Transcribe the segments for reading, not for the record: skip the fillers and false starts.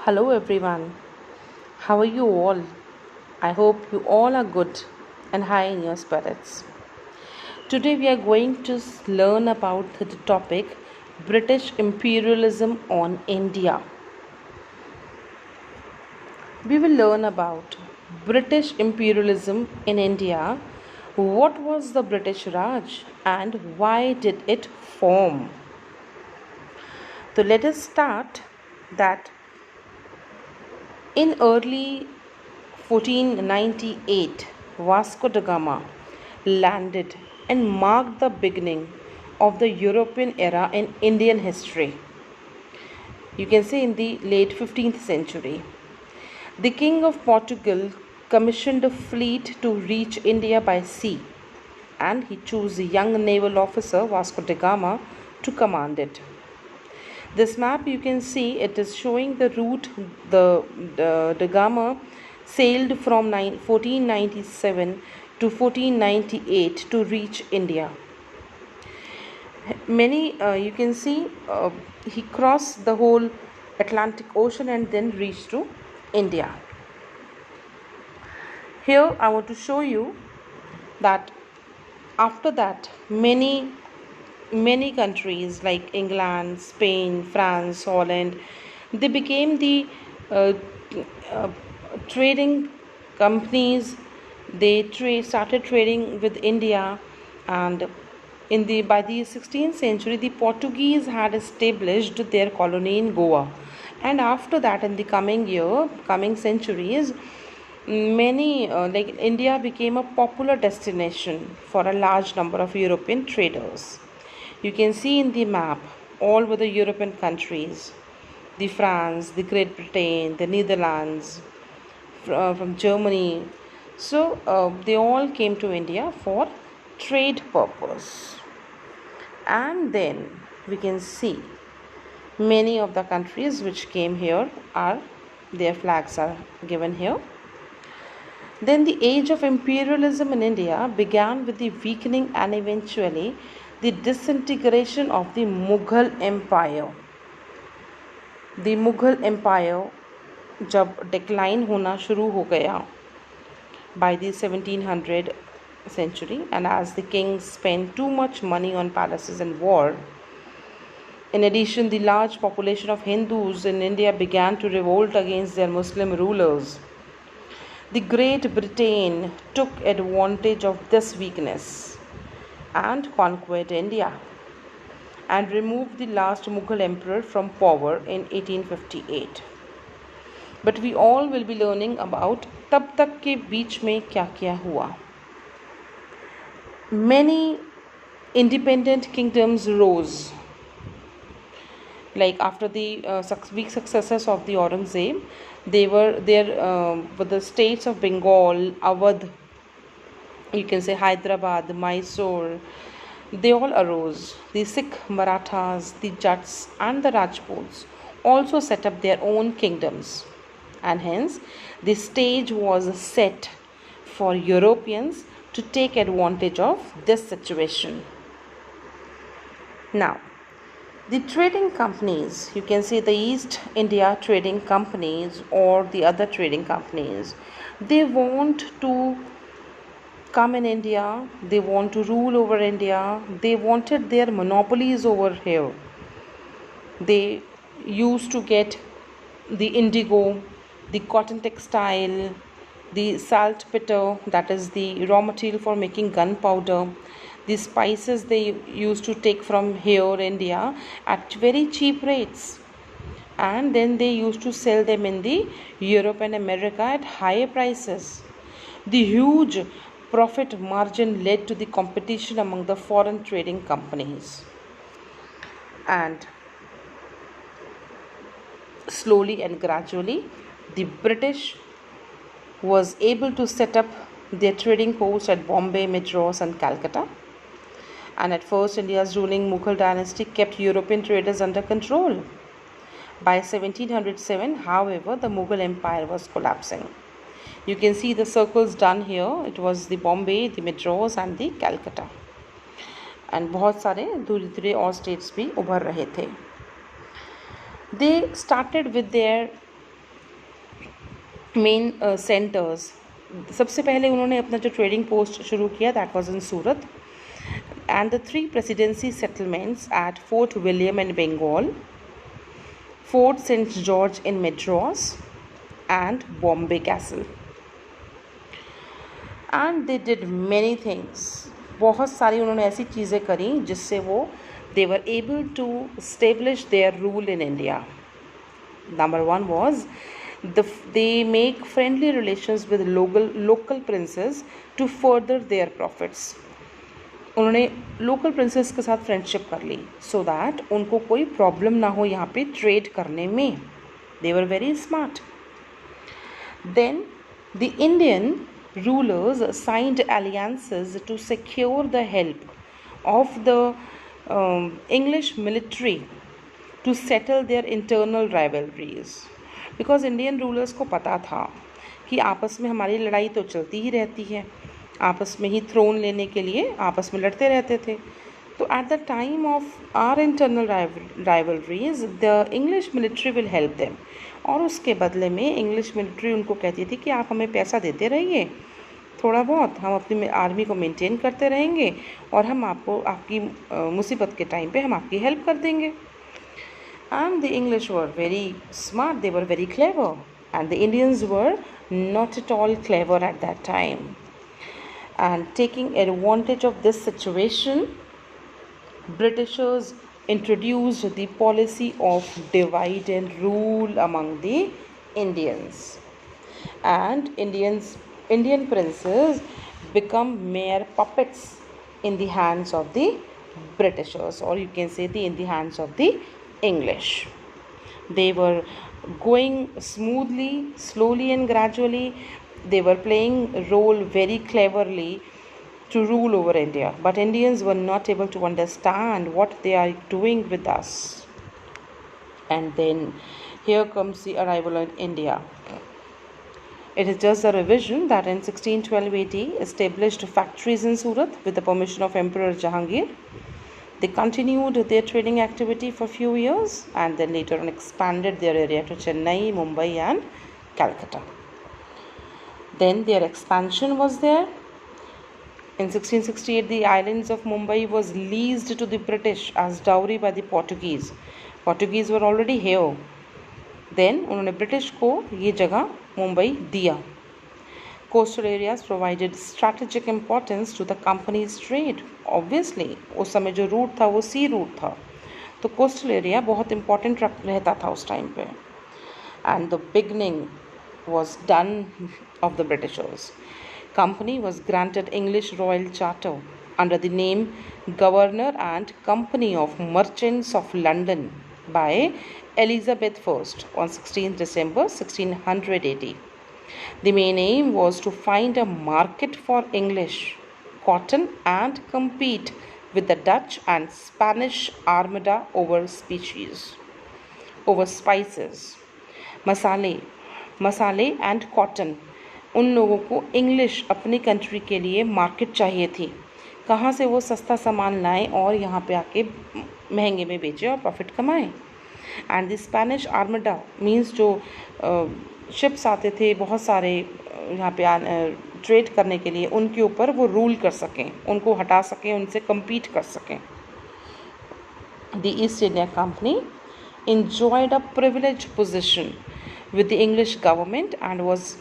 Hello everyone, how are you all? I hope you all are good and high in your spirits. Today we are going to learn about the topic British imperialism on India. We will learn about British imperialism in India, what was the British Raj and why did it form? So let us start that in early 1498, Vasco da Gama landed and marked the beginning of the European era in Indian history. You can say in the late 15th century. The King of Portugal commissioned a fleet to reach India by sea, and he chose a young naval officer, Vasco da Gama, to command it. This map you can see it is showing the route the da Gama sailed from 1497 to 1498 to reach India. Many you can see he crossed the whole Atlantic Ocean and then reached to India. Here I want to show you that after that many countries like England, Spain, France, Holland, they became the uh, uh, trading companies. They started trading with India, and in the by the 16th century, the Portuguese had established their colony in Goa, and after that, in the coming centuries, many like India became a popular destination for a large number of European traders. You can see in the map all over the European countries, the France, the Great Britain, the Netherlands, from Germany. So they all came to India for trade purpose. And then we can see many of the countries which came here are their flags are given here. Then the age of imperialism in India began with the weakening and eventually the disintegration of the Mughal Empire. The Mughal Empire जब decline होना शुरू हो गया by the 1700 century, and as the kings spent too much money on palaces and war. In addition, the large population of Hindus in India began to revolt against their Muslim rulers. The Great Britain took advantage of this weakness and conquered India and removed the last Mughal emperor from power in 1858. But we all will be learning about तब तक के बीच में क्या क्या हुआ. Many independent kingdoms rose. Like after the weak successes of the Aurangzeb, they were there with the states of Bengal, Awadh, you can say Hyderabad, Mysore. They all arose. The Sikh, Marathas, the Jats, and the Rajputs also set up their own kingdoms, and hence the stage was set for Europeans to take advantage of this situation. Now, the trading companies, you can see the East India trading companies or the other trading companies, they want to come in India, they want to rule over India, they wanted their monopolies over here. They used to get the indigo, the cotton textile, the saltpeter, that is the raw material for making gunpowder, the spices they used to take from here India at very cheap rates, and then they used to sell them in the Europe and America at higher prices. The huge profit margin led to the competition among the foreign trading companies, and slowly and gradually the British was able to set up their trading posts at Bombay, Madras, and Calcutta. And at first, India's ruling Mughal dynasty kept European traders under control. By 1707, however, the Mughal Empire was collapsing. You can see the circles done here. It was the Bombay, the Madras, and the Calcutta. And बहुत सारे दूसरे दूसरे और states भी उभर रहे थे. They started with their main centres, सबसे पहले उन्होंने अपना जो ट्रेडिंग पोस्ट शुरू किया that was in Surat, and the 3 presidency settlements at fort William in Bengal, fort saint George in Madras and Bombay castle. And they did many things, बहुत सारी उन्होंने ऐसी चीज़ें करी जिससे वो they were able to establish their rule in India. Number 1 was they make friendly relations with local princes to further their profits. उन्होंने local princess के साथ फ्रेंडशिप कर ली सो दैट उनको कोई प्रॉब्लम ना हो यहाँ पे ट्रेड करने में। They were very smart. Then the Indian rulers signed alliances to secure the help of the English military to settle their internal rivalries, because Indian rulers को पता था कि आपस में हमारी लड़ाई तो चलती ही रहती है, आपस में ही थ्रोन लेने के लिए आपस में लड़ते रहते थे। तो at the time of our internal rivalries the English military will help them, और उसके बदले में इंग्लिश मिलिट्री उनको कहती थी कि आप हमें पैसा देते रहिए थोड़ा बहुत, हम अपनी आर्मी को मेंटेन करते रहेंगे और हम आपको आपकी मुसीबत के टाइम पे हम आपकी हेल्प कर देंगे। And the English were very smart, they were very clever, and the Indians were not at all clever at that time. And taking advantage of this situation, Britishers introduced the policy of divide and rule among the Indians. And Indian princes become mere puppets in the hands of the Britishers, or you can say in the hands of the English. They were going smoothly, slowly and gradually. They were playing a role very cleverly to rule over India. But Indians were not able to understand what they are doing with us. And then here comes the arrival in India. It is just a revision that in 1612 AD established factories in Surat with the permission of Emperor Jahangir. They continued their trading activity for a few years and then later on expanded their area to Chennai, Mumbai and Calcutta. Then their expansion was there. In 1668, the islands of Mumbai was leased to the British as dowry by the Portuguese. Portuguese were already here. Then उन्होंने British को ये जगह मुंबई दिया. Coastal areas provided strategic importance to the company's trade. Obviously, उस समय जो root था वो सी रूट था, तो कोस्टल एरिया बहुत इम्पॉर्टेंट रहता था उस टाइम पे. And the beginning was done of the Britishers. Company was granted English Royal Charter under the name Governor and Company of Merchants of London by Elizabeth I on 16 December 1680. The main aim was to find a market for English cotton and compete with the Dutch and Spanish Armada over spices, मसाले and cotton. उन लोगों को English अपनी country के लिए market चाहिए थी, कहाँ से वो सस्ता सामान लाएं और यहाँ पे आके महंगे में बेचें और प्रॉफिट कमाएं. And the Spanish armada means जो शिप्स आते थे बहुत सारे यहाँ पे ट्रेड करने के लिए, उनके ऊपर वो रूल कर सकें, उनको हटा सकें, उनसे compete कर सकें. The East India Company enjoyed a privileged position with the English government and was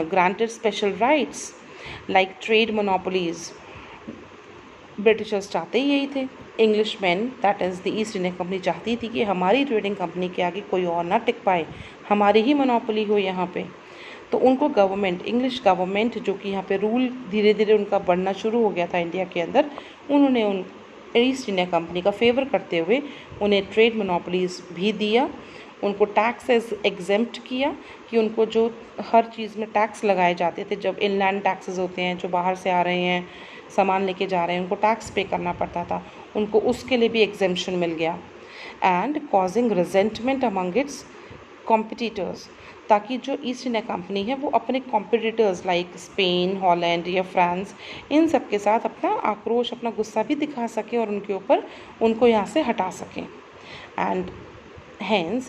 granted special rights like trade monopolies. Britishers चाहते ही यही थे. English man that is the east India company चाहती थी कि हमारी ट्रेडिंग कंपनी के आगे कोई और ना टिक पाए, हमारी ही मोनोपोली हो यहाँ पे. तो उनको गवर्नमेंट, इंग्लिश गवर्नमेंट जो कि यहाँ पे रूल धीरे धीरे उनका बढ़ना शुरू हो गया था इंडिया के अंदर, उन्होंने उन ईस्ट इंडिया कंपनी का फेवर करते हुए उन्हें ट्रेड मोनोपोलीज भी दिया, उनको टैक्स एग्जेम्प्ट किया कि उनको जो हर चीज़ में टैक्स लगाए जाते थे, जब इनलैंड टैक्सेस होते हैं जो बाहर से आ रहे हैं सामान लेके जा रहे हैं उनको टैक्स पे करना पड़ता था, उनको उसके लिए भी एग्जेम्पशन मिल गया. And causing resentment among it's competitors, ताकि जो ईस्ट इंडिया कंपनी है वो अपने कॉम्पिटिटर्स लाइक स्पेन, हॉलैंड या फ्रांस, इन सब के साथ अपना आक्रोश, अपना गुस्सा भी दिखा सके और उनके ऊपर उनको यहाँ से हटा सकें. And hence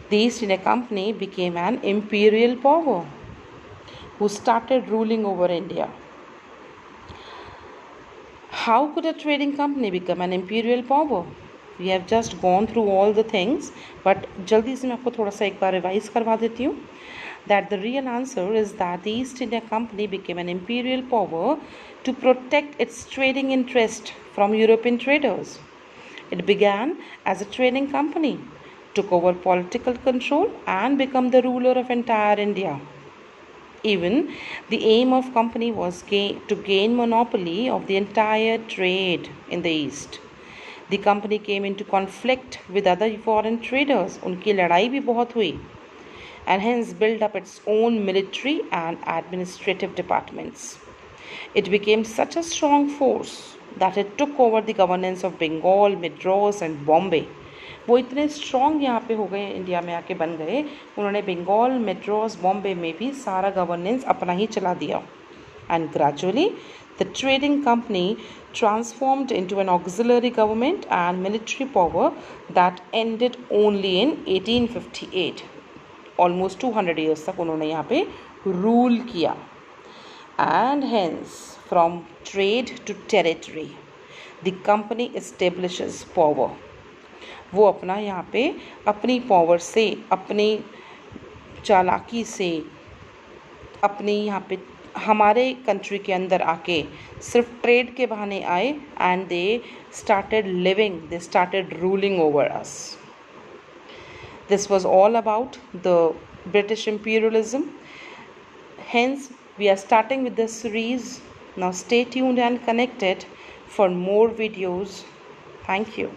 The East India Company became an imperial power who started ruling over India. How could a trading company become an imperial power? We have just gone through all the things, but जल्दी से मैं आपको थोड़ा सा एक बार revise करवा देती हूँ. That the real answer is that the East India Company became an imperial power to protect its trading interest from European traders. It began as a trading company, took over political control, and became the ruler of entire India. Even the aim of company was to gain monopoly of the entire trade in the East. The company came into conflict with other foreign traders. उनकी लड़ाई भी बहुत हुई. And hence built up its own military and administrative departments. It became such a strong force that it took over the governance of Bengal, Madras and Bombay. वो इतने strong यहाँ पे हो गए, इंडिया में आके बन गए, उन्होंने बंगाल, मद्रास, बॉम्बे में भी सारा गवर्नेंस अपना ही चला दिया. And gradually the trading company transformed into an auxiliary government and military power that ended only in 1858. Almost 200 years तक उन्होंने यहाँ पे रूल किया. And hence from trade to territory the company establishes power. वो अपना यहाँ पे अपनी पावर से, अपनी चालाकी से, अपनी यहाँ पे हमारे कंट्री के अंदर आके सिर्फ ट्रेड के बहाने आए and they started living, they started ruling over us. This was all about the British imperialism. Hence, we are starting with this series. Now stay tuned and connected for more videos. Thank you.